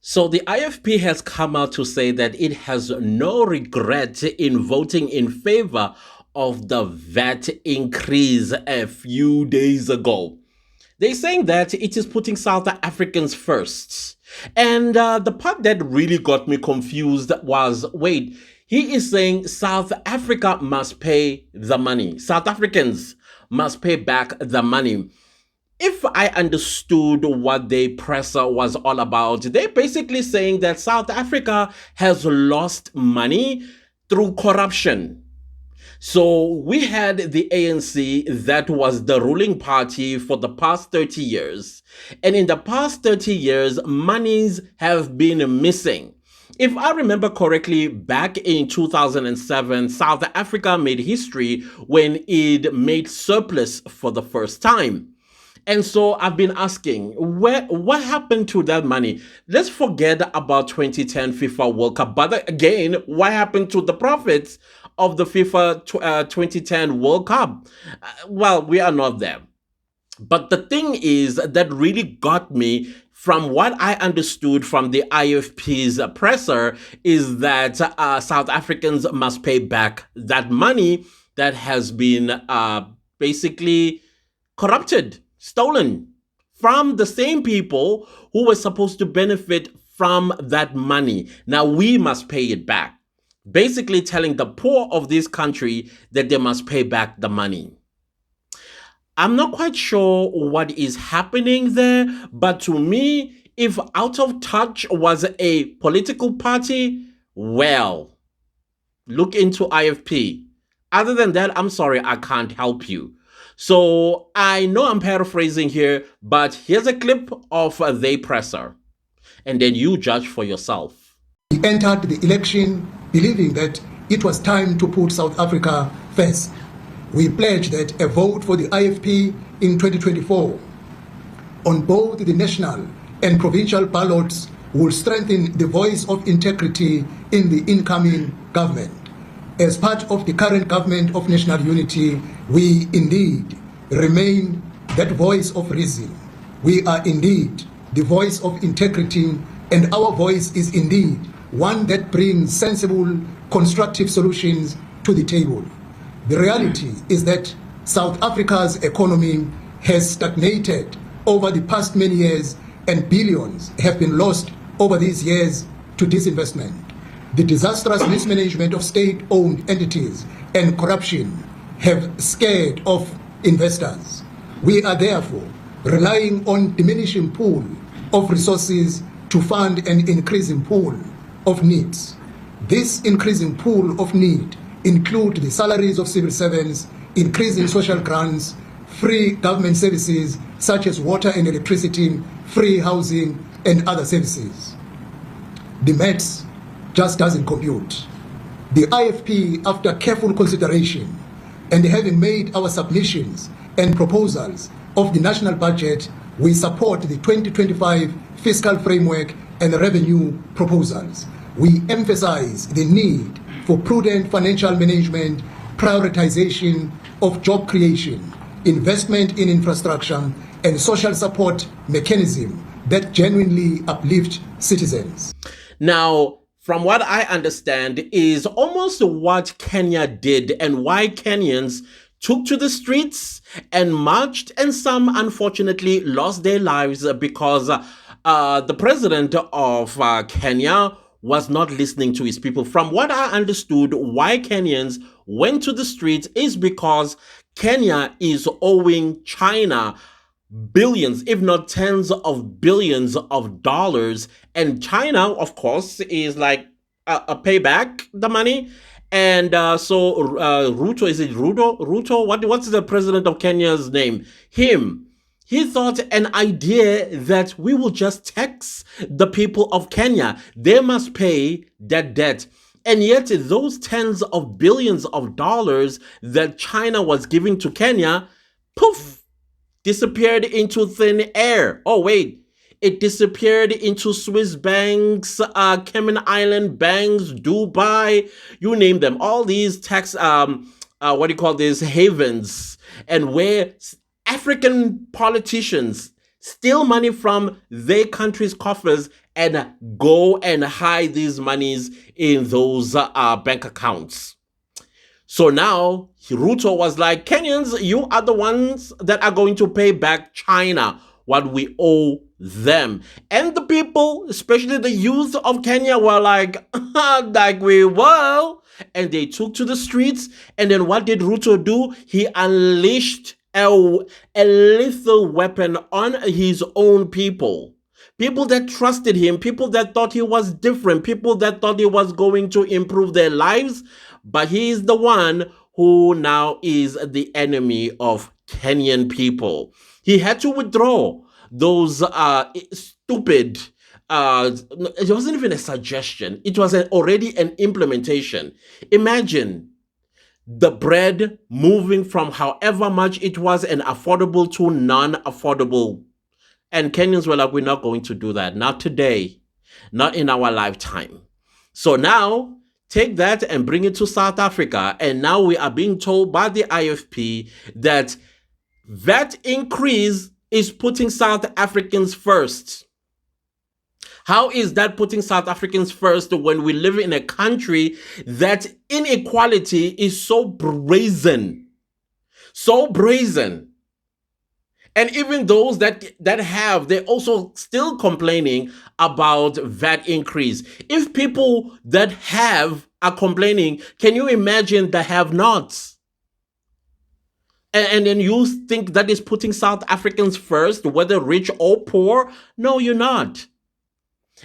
So the IFP has come out to say that it has no regret in voting in favor of the VAT increase a few days ago. They're saying that it is putting South Africans first. And the part that really got me confused was wait, he is saying South Africa must pay the money. South Africans must pay back the money. If I understood what the presser was all about, they're basically saying that South Africa has lost money through corruption. So we had the ANC that was the ruling party for the past 30 years. And in the past 30 years, monies have been missing. If I remember correctly, back in 2007, South Africa made history when it made surplus for the first time. And so I've been asking, what happened to that money? Let's forget about 2010 FIFA World Cup. But again, what happened to the profits of the FIFA 2010 World Cup? Well, we are not there. But the thing is that really got me from what I understood from the IFP's presser is that South Africans must pay back that money that has been basically corrupted, stolen from the same people who were supposed to benefit from that money. Now we must pay it back. Basically telling the poor of this country that they must pay back the money. I'm not quite sure what is happening there, but to me, if Out of Touch was a political party, well, look into IFP. Other than that, I'm sorry, I can't help you. So I know I'm paraphrasing here, but here's a clip of the presser, and then you judge for yourself. We entered the election believing that it was time to put South Africa first. We pledged that a vote for the IFP in 2024 on both the national and provincial ballots will strengthen the voice of integrity in the incoming government. As part of the current government of national unity, we indeed remain that voice of reason. We are indeed the voice of integrity, and our voice is indeed one that brings sensible, constructive solutions to the table. The reality is that South Africa's economy has stagnated over the past many years, and billions have been lost over these years to disinvestment. The disastrous mismanagement of state-owned entities and corruption have scared off investors. We are therefore relying on diminishing pool of resources to fund an increasing pool of needs. This increasing pool of need include the salaries of civil servants, increasing social grants, free government services such as water and electricity, free housing, and other services. The maths just doesn't compute. The IFP, after careful consideration and having made our submissions and proposals of the national budget, we support the 2025 fiscal framework and revenue proposals. We emphasize the need for prudent financial management, prioritization of job creation, investment in infrastructure, and social support mechanism that genuinely uplift citizens. Now, from what I understand, is almost what Kenya did and why Kenyans took to the streets and marched, and some unfortunately lost their lives because the president of Kenya was not listening to his people. From what I understood, why Kenyans went to the streets is because Kenya is owing China billions, if not tens of billions of dollars. And China, of course, is like a payback the money. And so Ruto, is it Ruto? What's the president of Kenya's name? He thought an idea that we will just tax the people of Kenya. They must pay that debt. And yet those tens of billions of dollars that China was giving to Kenya, poof, disappeared into thin air. Oh, wait. It disappeared into Swiss banks, Cayman Island banks, Dubai, you name them. All these tax, havens, and where African politicians steal money from their country's coffers and go and hide these monies in those bank accounts. So now Ruto was like, Kenyans, you are the ones that are going to pay back China what we owe them. And the people, especially the youth of Kenya, were like, like we will. And they took to the streets. And then what did Ruto do? He unleashed a lethal weapon on his own people. People that trusted him, people that thought he was different, people that thought he was going to improve their lives. But he is the one who now is the enemy of Kenyan people. He had to withdraw those stupid, it wasn't even a suggestion, it was already an implementation. Imagine the bread moving from however much it was an affordable to non-affordable. And Kenyans were like, we're not going to do that. Not today. Not in our lifetime. So now, take that and bring it to South Africa. And now we are being told by the IFP that VAT increase is putting South Africans first. How is that putting South Africans first when we live in a country that inequality is so brazen? So brazen. And even those that have, they're also still complaining about VAT increase. If people that have are complaining, can you imagine the have-nots? And then you think that is putting South Africans first, whether rich or poor? No, you're not.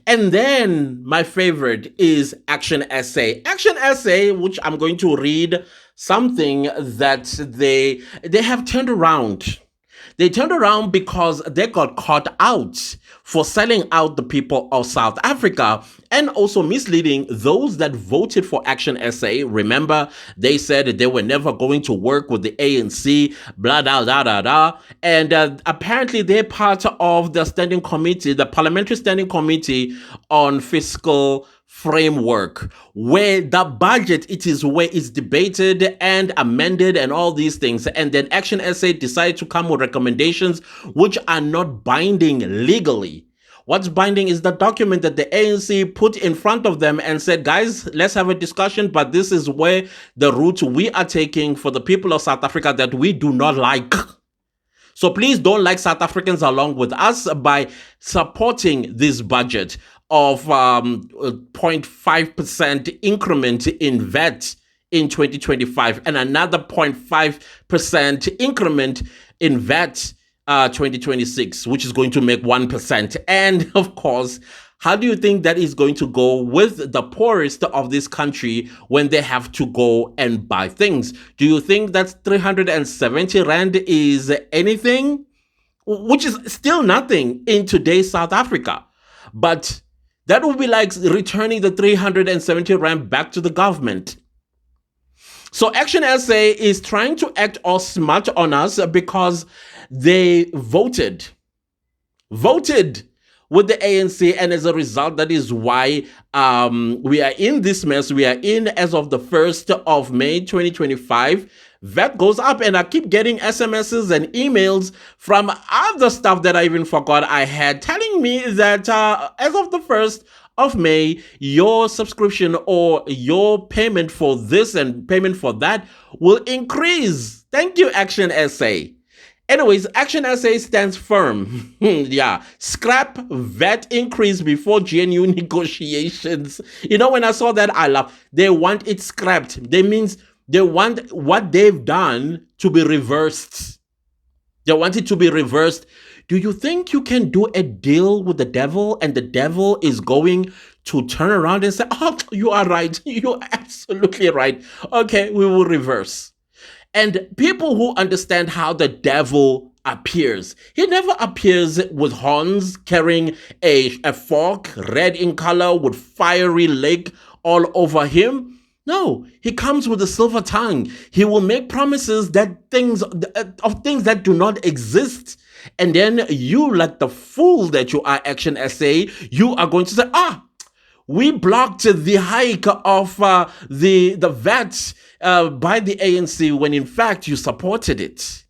And then my favorite is Action SA. Action SA, which I'm going to read something that they have turned around. They turned around because they got caught out for selling out the people of South Africa and also misleading those that voted for Action SA. Remember, they said they were never going to work with the ANC, blah, blah, blah, blah, blah. And apparently they're part of the standing committee, the Parliamentary Standing Committee on Fiscal Framework, where the budget, it is where it's debated and amended and all these things. And then Action SA decided to come with recommendations which are not binding legally. What's binding is the document that the ANC put in front of them and said, guys, let's have a discussion, but this is where the route we are taking for the people of South Africa that we do not like. So please don't like South Africans along with us by supporting this budget of 0.5% increment in VAT in 2025 and another 0.5% increment in VAT 2026, which is going to make 1%. And of course, how do you think that is going to go with the poorest of this country when they have to go and buy things? Do you think that 370 Rand is anything? Which is still nothing in today's South Africa. But that would be like returning the 370 Rand back to the government. So Action SA is trying to act all smart on us because they voted with the ANC, and as a result, that is why we are in this mess. We are in, as of the 1st of May 2025, VAT goes up, and I keep getting SMSs and emails from other stuff that I even forgot I had, telling me that as of the 1st of May, your subscription or your payment for this and payment for that will increase. Thank you, Action SA. Anyways, Action SA stands firm. Yeah, scrap VAT increase before GNU negotiations. You know, when I saw that, I laughed. They want it scrapped. That means they want what they've done to be reversed. They want it to be reversed. Do you think you can do a deal with the devil and the devil is going to turn around and say, oh, you are right. You're absolutely right. Okay, we will reverse. And people who understand how the devil appears, he never appears with horns, carrying a fork, red in color, with fiery lake all over him. No, he comes with a silver tongue. He will make promises that things that do not exist. And then you, like the fool that you are, Action SA, you are going to say, we blocked the hike of the VAT by the ANC when in fact you supported it.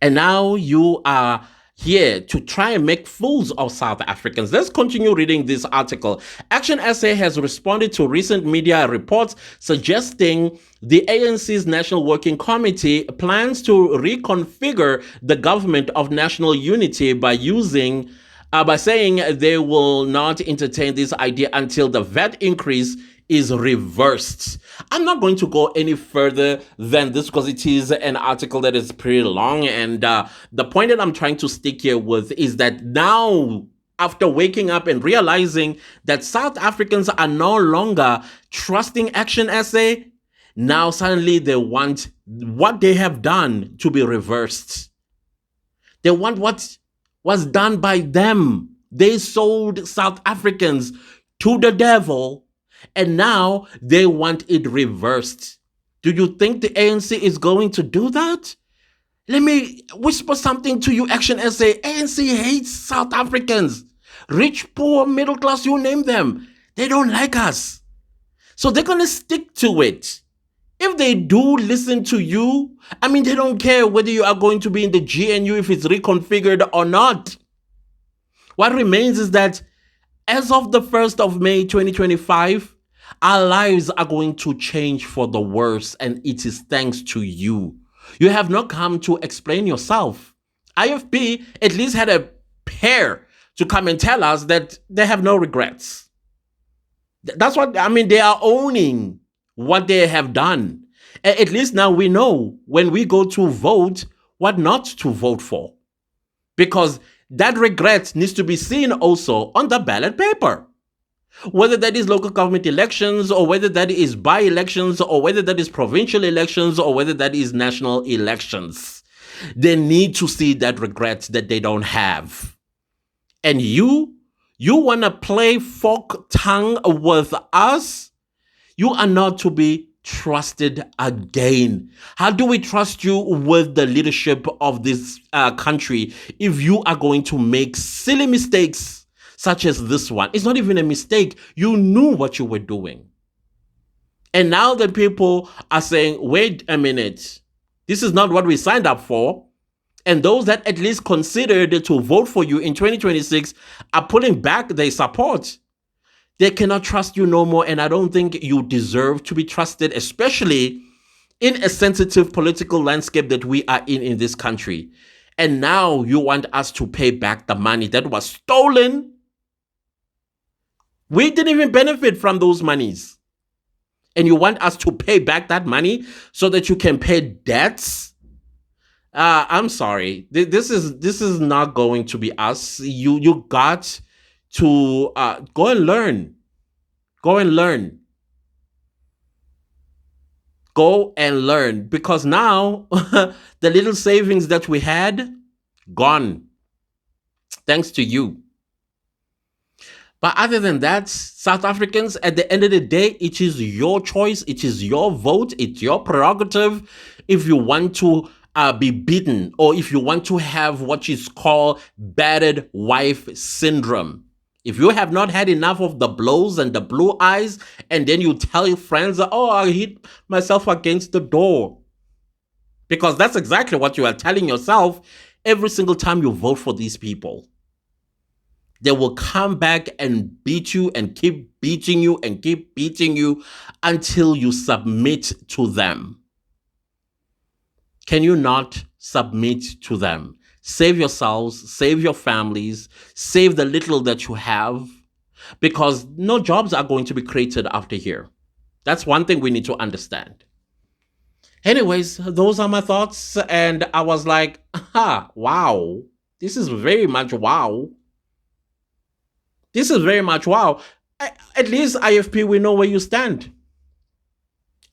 And now you are here to try and make fools of South Africans. Let's continue reading this article. Action SA has responded to recent media reports suggesting the ANC's National Working Committee plans to reconfigure the government of national unity by saying they will not entertain this idea until the VAT increase is reversed. I'm not going to go any further than this because it is an article that is pretty long. And the point that I'm trying to stick here with is that now, after waking up and realizing that South Africans are no longer trusting Action SA, now suddenly they want what they have done to be reversed. They want what was done by them. They sold South Africans to the devil, and now they want it reversed. Do you think the ANC is going to do that? Let me whisper something to you, Action SA. ANC hates South Africans. Rich, poor, middle class, you name them. They don't like us. So they're going to stick to it. If they do listen to you, I mean, they don't care whether you are going to be in the GNU, if it's reconfigured or not. What remains is that as of the 1st of May 2025, our lives are going to change for the worse, and it is thanks to you. You have not come to explain yourself. IFP at least had a pair to come and tell us that they have no regrets. That's what, I mean, they are owning what they have done. At least now we know when we go to vote what not to vote for. Because that regret needs to be seen also on the ballot paper. Whether that is local government elections, or whether that is by-elections, or whether that is provincial elections, or whether that is national elections. They need to see that regret that they don't have. And you want to play folk tongue with us? You are not to be trusted again. How do we trust you with the leadership of this country if you are going to make silly mistakes such as this one? It's not even a mistake. You knew what you were doing. And now that people are saying, wait a minute, this is not what we signed up for. And those that at least considered to vote for you in 2026 are pulling back their support. They cannot trust you no more, and I don't think you deserve to be trusted, especially in a sensitive political landscape that we are in this country. And now you want us to pay back the money that was stolen. We didn't even benefit from those monies. And you want us to pay back that money so that you can pay debts? I'm sorry. This is not going to be us. You got to go and learn. Go and learn. Go and learn. Because now, the little savings that we had, gone. Thanks to you. But other than that, South Africans, at the end of the day, it is your choice. It is your vote. It's your prerogative. If you want to be beaten, or if you want to have what is called battered wife syndrome. If you have not had enough of the blows and the blue eyes, and then you tell your friends, oh, I hit myself against the door. Because that's exactly what you are telling yourself every single time you vote for these people. They will come back and beat you and keep beating you and keep beating you until you submit to them. Can you not submit to them? Save yourselves, save your families, save the little that you have, because no jobs are going to be created after here. That's one thing we need to understand. Anyways, those are my thoughts, and I was like, wow, this is very much wow. This is very much wow. At least IFP, we know where you stand.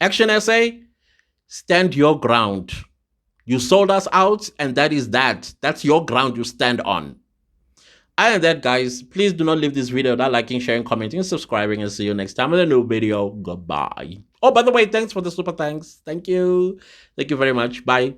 Action SA, stand your ground. You sold us out, and that is that. That's your ground you stand on. Other than that, guys, please do not leave this video without liking, sharing, commenting, and subscribing. And see you next time with a new video. Goodbye. Oh, by the way, thanks for the super thanks. Thank you. Thank you very much. Bye.